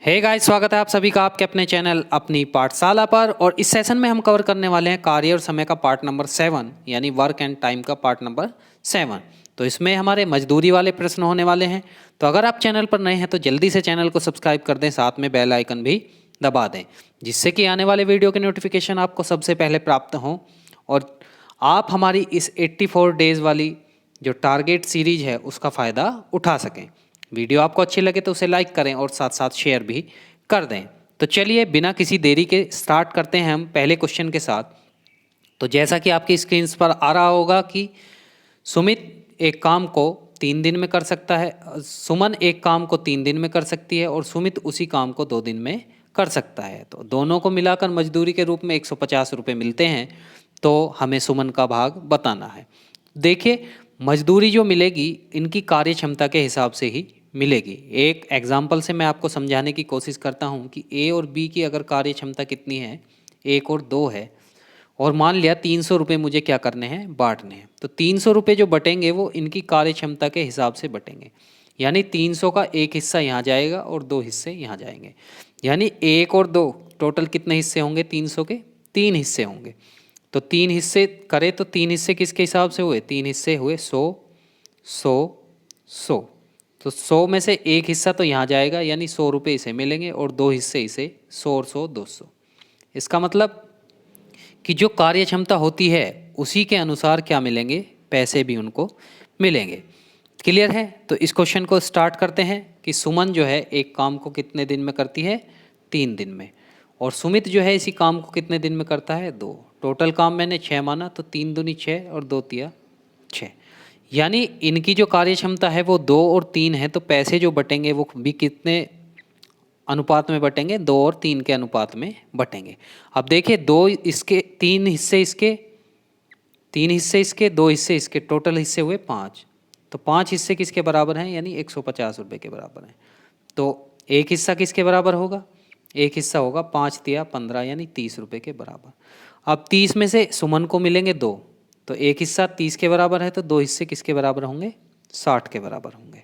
Hey guys, स्वागत है आप सभी का आपके अपने चैनल अपनी पाठशाला पर। और इस सेशन में हम कवर करने वाले हैं कार्य और समय का पार्ट नंबर 7 यानी वर्क एंड टाइम का पार्ट नंबर 7। तो इसमें हमारे मजदूरी वाले प्रश्न होने वाले हैं। तो अगर आप चैनल पर नए हैं तो जल्दी से चैनल को सब्सक्राइब कर दें, साथ में बेल आइकन भी दबा दें, जिससे कि आने वाले वीडियो के नोटिफिकेशन आपको सबसे पहले प्राप्त हों और आप हमारी इस 84 डेज़ वाली जो टारगेट सीरीज है उसका फ़ायदा उठा सकें। वीडियो आपको अच्छी लगे तो उसे लाइक करें और साथ साथ शेयर भी कर दें। तो चलिए बिना किसी देरी के स्टार्ट करते हैं हम पहले क्वेश्चन के साथ। तो जैसा कि आपकी स्क्रीन पर आ रहा होगा कि सुमित एक काम को 3 दिन में कर सकता है, सुमन एक काम को 3 दिन में कर सकती है और सुमित उसी काम को 2 दिन में कर सकता है। तो दोनों को मिलाकर मजदूरी के रूप में 150 रुपये मिलते हैं। तो हमें सुमन का भाग बताना है। देखिए, मजदूरी जो मिलेगी इनकी कार्य क्षमता के हिसाब से ही मिलेगी। एक एग्जाम्पल से मैं आपको समझाने की कोशिश करता हूँ कि ए और बी की अगर कार्य क्षमता कितनी है, 1 और 2 है, और मान लिया 300 रुपये मुझे क्या करने हैं, बांटने हैं। तो 300 रुपये जो बटेंगे वो इनकी कार्य क्षमता के हिसाब से बटेंगे। यानी 300 का एक हिस्सा यहाँ जाएगा और 2 हिस्से यहाँ जाएंगे। यानी 1 और 2 टोटल कितने हिस्से होंगे, 300 के 3 हिस्से होंगे। तो 3 हिस्से करें तो 3 हिस्से किसके हिसाब से हुए, 3 हिस्से हुए 100 100 100। तो 100 में से एक हिस्सा तो यहाँ जाएगा, यानी 100 रुपये इसे मिलेंगे और 2 हिस्से इसे 100 और 100 200। इसका मतलब कि जो कार्य क्षमता होती है उसी के अनुसार क्या मिलेंगे, पैसे भी उनको मिलेंगे। क्लियर है? तो इस क्वेश्चन को स्टार्ट करते हैं कि सुमन जो है एक काम को कितने दिन में करती है, 3 दिन में, और सुमित जो है इसी काम को कितने दिन में करता है, 2। टोटल काम मैंने 6 माना, तो 3 दूनी 6 और 2 तिया 6। यानी इनकी जो कार्य क्षमता है वो 2 और 3 है। तो पैसे जो बटेंगे वो भी कितने अनुपात में बटेंगे, 2 और 3 के अनुपात में बटेंगे। अब देखिए, 2 इसके 3 हिस्से इसके 3 हिस्से इसके 2 हिस्से इसके, टोटल हिस्से हुए 5। तो 5 हिस्से किसके बराबर हैं, यानी 150 रुपये के बराबर हैं। तो एक हिस्सा किसके बराबर होगा, एक हिस्सा होगा 5 तिया 15 यानी 30 रुपये के बराबर। अब 30 में से सुमन को मिलेंगे 2, तो एक हिस्सा 30 के बराबर है, तो 2 हिस्से किसके बराबर होंगे, 60 के बराबर होंगे।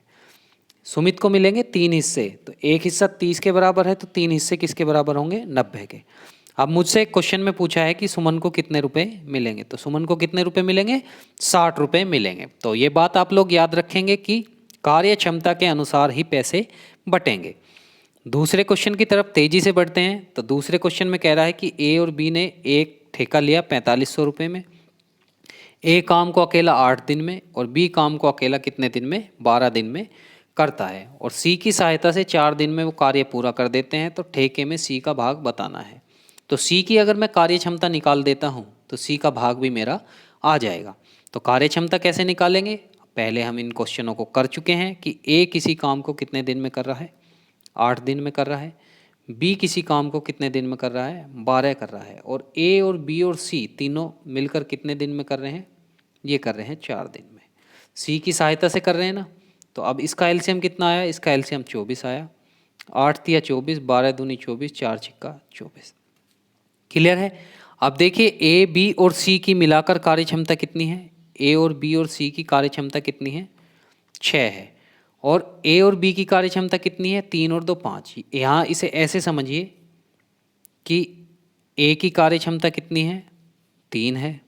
सुमित को मिलेंगे 3 हिस्से, तो एक हिस्सा 30 के बराबर है, तो 3 हिस्से किसके बराबर होंगे, 90 के। अब मुझसे एक क्वेश्चन में पूछा है कि सुमन को कितने रुपए मिलेंगे। तो सुमन को कितने रुपए मिलेंगे, 60 रुपये मिलेंगे। तो ये बात आप लोग याद रखेंगे कि कार्य क्षमता के अनुसार ही पैसे बटेंगे। दूसरे क्वेश्चन की तरफ तेजी से बढ़ते हैं। तो दूसरे क्वेश्चन में कह रहा है कि ए और बी ने एक ठेका लिया 4500 रुपये में। ए काम को अकेला 8 दिन में और बी काम को अकेला कितने दिन में, 12 दिन में करता है, और सी की सहायता से 4 दिन में वो कार्य पूरा कर देते हैं। तो ठेके में सी का भाग बताना है। तो सी की अगर मैं कार्य क्षमता निकाल देता हूँ तो सी का भाग भी मेरा आ जाएगा। तो कार्य क्षमता कैसे निकालेंगे, पहले हम इन क्वेश्चनों को कर चुके हैं कि ए किसी काम को कितने दिन में कर रहा है, 8 दिन में कर रहा है। बी किसी काम को कितने दिन में कर रहा है, 12 कर रहा है। और ए और बी और सी तीनों मिलकर कितने दिन में कर रहे हैं, ये कर रहे हैं 4 दिन में। सी की सहायता से कर रहे हैं ना। तो अब इसका एलसीएम कितना आया, इसका एलसीएम 24 आया। 8 तिया 24, 12 दूनी 24, 4 छिक्का 24। क्लियर है? अब देखिए, ए बी और सी की मिलाकर कार्य क्षमता कितनी है, ए और बी और सी की कार्य क्षमता कितनी है, 6 है। और ए और बी की कार्य क्षमता कितनी है, 3 और 2 5। यहाँ इसे ऐसे समझिए कि ए की कार्य क्षमता कितनी है, 3 है,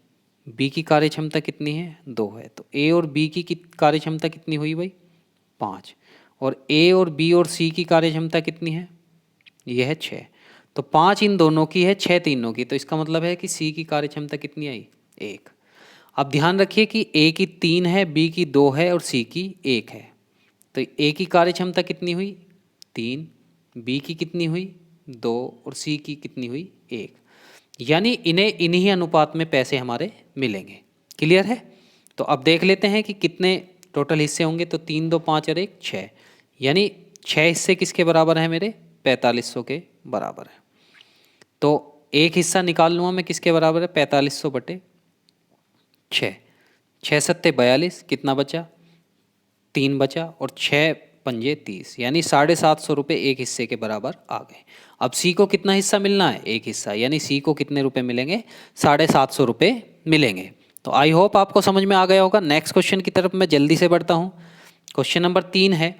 बी की कार्य क्षमता कितनी है, 2 है। तो ए और बी की कार्य क्षमता कितनी हुई भाई, 5। और ए और बी और सी की कार्य क्षमता कितनी है, यह है 6। तो 5 इन दोनों की है, 6 तीनों की। तो इसका मतलब है कि सी की कार्य क्षमता कितनी आई, 1। अब ध्यान रखिए कि ए की 3 है, बी की 2 है और सी की 1 है। तो ए की कार्य क्षमता कितनी हुई, 3, बी की कितनी हुई, 2 और सी की कितनी हुई, 1। यानी इन्हें इन्हीं अनुपात में पैसे हमारे मिलेंगे। क्लियर है? तो अब देख लेते हैं कि कितने टोटल हिस्से होंगे। तो 3 2 5 और 1 6, यानी 6 हिस्से किसके बराबर हैं मेरे, 4500 के बराबर है। तो एक हिस्सा निकाल लूँगा मैं, किसके बराबर है, 4500 बटे 6। 6 सत्ते 42, कितना बचा, 3 बचा, और 6 पंजे 30, यानी 750 रुपये एक हिस्से के बराबर आ गए। अब सी को कितना हिस्सा मिलना है, एक हिस्सा, यानी सी को कितने रुपए मिलेंगे, 750 रुपये मिलेंगे। तो आई होप आपको समझ में आ गया होगा। नेक्स्ट क्वेश्चन की तरफ मैं जल्दी से बढ़ता हूँ। क्वेश्चन नंबर 3 है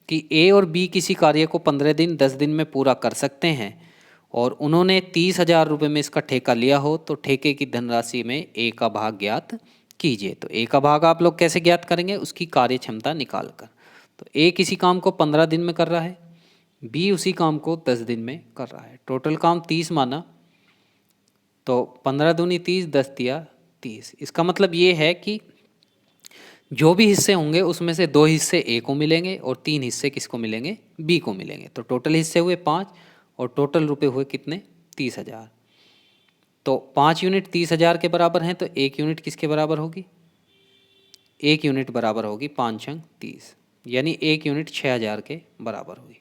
कि ए और बी किसी कार्य को 15 दिन 10 दिन में पूरा कर सकते हैं और उन्होंने 30,000 रुपये में इसका ठेका लिया हो, तो ठेके की धनराशि में ए का भाग ज्ञात कीजिए। तो ए का भाग आप लोग कैसे ज्ञात करेंगे? उसकी कार्य क्षमता निकाल कर। तो ए किसी काम को 15 दिन में कर रहा है, बी उसी काम को 10 दिन में कर रहा है। टोटल काम 30 माना, तो 15 दूनी 30, 10 दिया 30। इसका मतलब ये है कि जो भी हिस्से होंगे उसमें से 2 हिस्से ए को मिलेंगे और 3 हिस्से किसको मिलेंगे? बी को मिलेंगे। तो टोटल हिस्से हुए 5 और टोटल रुपए हुए कितने? 30,000। तो 5 यूनिट 30,000 के बराबर हैं, तो 1 यूनिट किसके बराबर होगी? 1 यूनिट बराबर होगी 5 अंक 30, यानी 1 यूनिट 6,000 के बराबर हुई।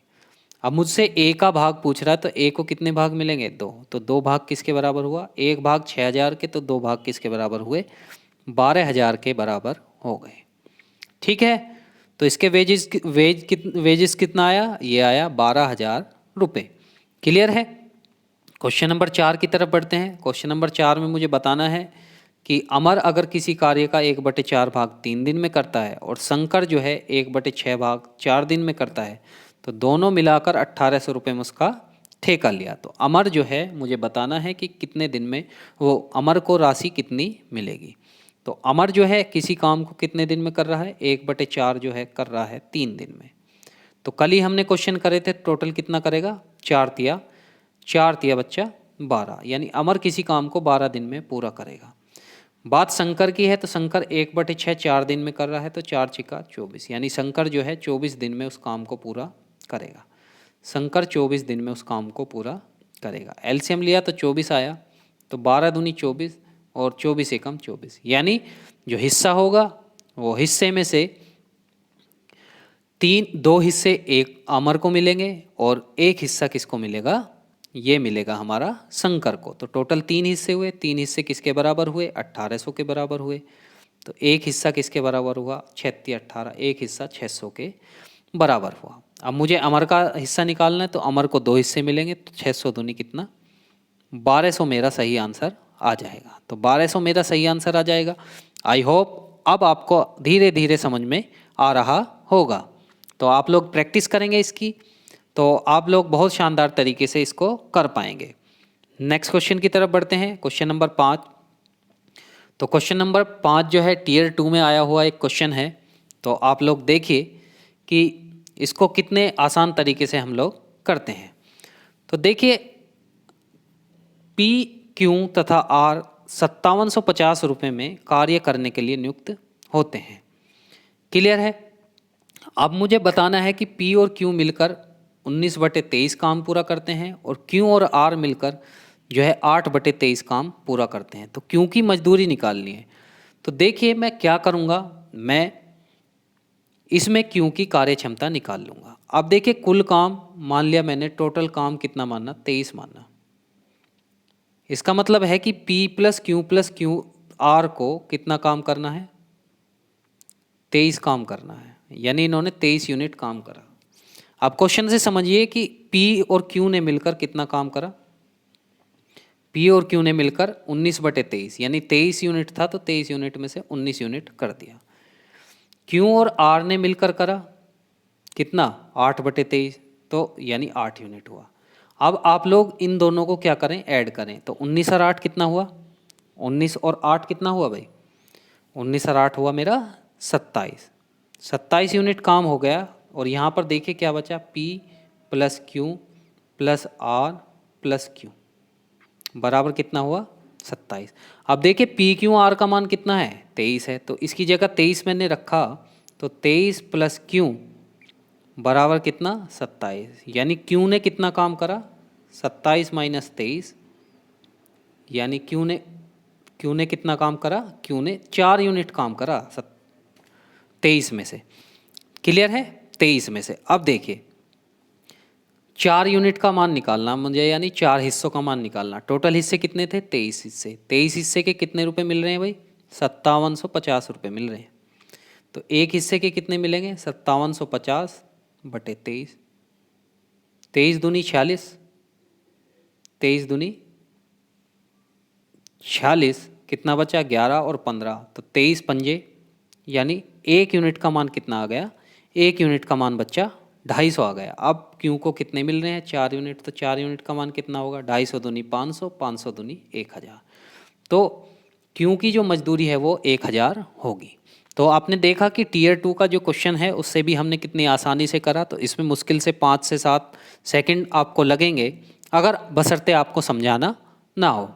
अब मुझसे ए का भाग पूछ रहा है, तो ए को कितने भाग मिलेंगे? 2। तो 2 भाग किसके बराबर हुआ? 1 भाग 6,000 के, तो 2 भाग किसके बराबर हुए? 12,000 के बराबर हो गए। ठीक है, तो इसके वेजेस कितना आया? ये आया 12,000 रुपये। क्लियर है? क्वेश्चन नंबर 4 की तरफ बढ़ते हैं। क्वेश्चन नंबर 4 में मुझे बताना है कि अमर अगर किसी कार्य का 1/4 भाग 3 दिन में करता है और शंकर जो है 1/6 भाग 4 दिन में करता है, तो दोनों मिलाकर 1800 रुपये में उसका ठेका लिया। तो अमर जो है मुझे बताना है कि कितने दिन में वो अमर को राशि कितनी मिलेगी। तो अमर जो है किसी काम को कितने दिन में कर रहा है? 1/4 जो है कर रहा है 3 दिन में। तो कल ही हमने क्वेश्चन करे थे, टोटल कितना करेगा? 4 तिया बच्चा 12, यानी अमर किसी काम को 12 दिन में पूरा करेगा। बात शंकर की है, तो शंकर 1/6 4 दिन में कर रहा है, तो 4 छिका 24, यानी शंकर जो है 24 दिन में उस काम को पूरा करेगा। शंकर 24 दिन में उस काम को पूरा करेगा। एलसीएम लिया तो 24 आया, तो 12 दूनी 24 और 24 एकम 24, यानी जो हिस्सा होगा वो हिस्से में से 2 हिस्से एक अमर को मिलेंगे और 1 हिस्सा किसको मिलेगा? ये मिलेगा हमारा शंकर को। तो टोटल 3 हिस्से हुए, 3 हिस्से किसके बराबर हुए? 1800 के बराबर हुए। तो 1 हिस्सा किसके बराबर हुआ? 36 18, 1 हिस्सा 600 के बराबर हुआ। अब मुझे अमर का हिस्सा निकालना है, तो अमर को 2 हिस्से मिलेंगे, तो 600 दूनी कितना? 1200 मेरा सही आंसर आ जाएगा। तो 1200 मेरा सही आंसर आ जाएगा। आई होप अब आपको धीरे धीरे समझ में आ रहा होगा। तो आप लोग प्रैक्टिस करेंगे इसकी, तो आप लोग बहुत शानदार तरीके से इसको कर पाएंगे। नेक्स्ट क्वेश्चन की तरफ बढ़ते हैं। Question number 5। तो क्वेश्चन नंबर 5 जो है टियर 2 में आया हुआ एक क्वेश्चन है। तो आप लोग देखिए कि इसको कितने आसान तरीके से हम लोग करते हैं। तो देखिए, पी क्यू तथा आर 5750 रुपये में कार्य करने के लिए नियुक्त होते हैं। क्लियर है? अब मुझे बताना है कि पी और क्यू मिलकर 19/23 काम पूरा करते हैं और क्यू और आर मिलकर जो है 8/23 काम पूरा करते हैं। तो क्यू की मजदूरी निकालनी है। तो देखिए मैं क्या करूँगा, मैं इसमें क्यू की कार्य क्षमता निकाल लूँगा। अब देखिए कुल काम मान लिया मैंने, टोटल काम कितना माना? 23 माना। इसका मतलब है कि P प्लस क्यू आर को कितना काम करना है? 23 काम करना है, यानी इन्होंने 23 यूनिट काम करा। अब क्वेश्चन से समझिए कि P और Q ने मिलकर कितना काम करा? P और Q ने मिलकर 19/23, यानी 23 यूनिट था, तो 23 यूनिट में से 19 यूनिट कर दिया। Q और R ने मिलकर करा कितना? 8/23, तो यानी 8 यूनिट हुआ। अब आप लोग इन दोनों को क्या करें? ऐड करें। तो 19 और 8 कितना हुआ? 19 और 8 कितना हुआ भाई? 19 और 8 हुआ मेरा 27 यूनिट काम हो गया। और यहाँ पर देखिए क्या बचा? P plus Q plus R plus Q बराबर कितना हुआ? 27। अब देखिए P क्यू आर का मान कितना है? 23 है, तो इसकी जगह 23 मैंने रखा, तो 23 प्लस क्यू बराबर कितना? 27, यानी क्यू ने कितना काम करा? 27 माइनस 23, यानी क्यू ने कितना काम करा? क्यू ने 4 यूनिट काम करा 23 में से। क्लियर है? 23 में से। अब देखिए 4 यूनिट का मान निकालना मुझे, यानी 4 हिस्सों का मान निकालना। टोटल हिस्से कितने थे? 23 हिस्से। 23 हिस्से के कितने रुपए मिल रहे हैं भाई? 5750 रुपये मिल रहे हैं। तो एक हिस्से के कितने मिलेंगे? 5750/23। 23 दूनी 46, 23 दूनी 46, कितना बचा? 11 और 15, तो 23 पंजे, यानी 1 यूनिट का मान कितना आ गया? 1 यूनिट का मान बच्चा 250 आ गया। अब क्यू को कितने मिल रहे हैं, 4 यूनिट, तो 4 यूनिट का मान कितना होगा, 250 दूनी 500, 500 दूनी 1000। तो क्यू की जो मजदूरी है वो 1000 होगी। तो आपने देखा कि टीयर 2 का जो क्वेश्चन है उससे भी हमने कितनी आसानी से करा। तो इसमें मुश्किल से 5 से 7 सेकंड आपको लगेंगे, अगर बशर्ते आपको समझाना ना हो।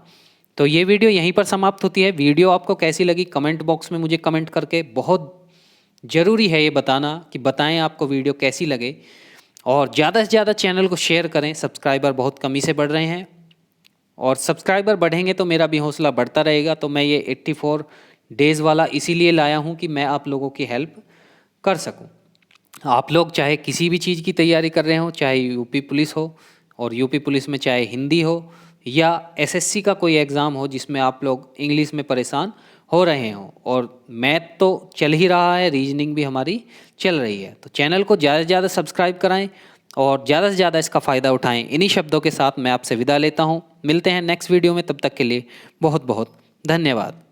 तो ये वीडियो यहीं पर समाप्त होती है। वीडियो आपको कैसी लगी कमेंट बॉक्स में मुझे कमेंट करके बहुत ज़रूरी है ये बताना कि बताएं आपको वीडियो कैसी लगे। और ज़्यादा से ज़्यादा चैनल को शेयर करें, सब्सक्राइबर बहुत कमी से बढ़ रहे हैं और सब्सक्राइबर बढ़ेंगे तो मेरा भी हौसला बढ़ता रहेगा। तो मैं ये 84 डेज़ वाला इसीलिए लाया हूँ कि मैं आप लोगों की हेल्प कर सकूँ। आप लोग चाहे किसी भी चीज़ की तैयारी कर रहे हो, चाहे यूपी पुलिस हो, और यूपी पुलिस में चाहे हिंदी हो या एसएससी का कोई एग्ज़ाम हो जिसमें आप लोग इंग्लिश में परेशान हो रहे हो, और मैथ तो चल ही रहा है, रीजनिंग भी हमारी चल रही है। तो चैनल को ज़्यादा से ज़्यादा सब्सक्राइब कराएं और ज़्यादा से ज़्यादा इसका फ़ायदा उठाएं। इन्हीं शब्दों के साथ मैं आपसे विदा लेता हूं। मिलते हैं नेक्स्ट वीडियो में, तब तक के लिए बहुत बहुत धन्यवाद।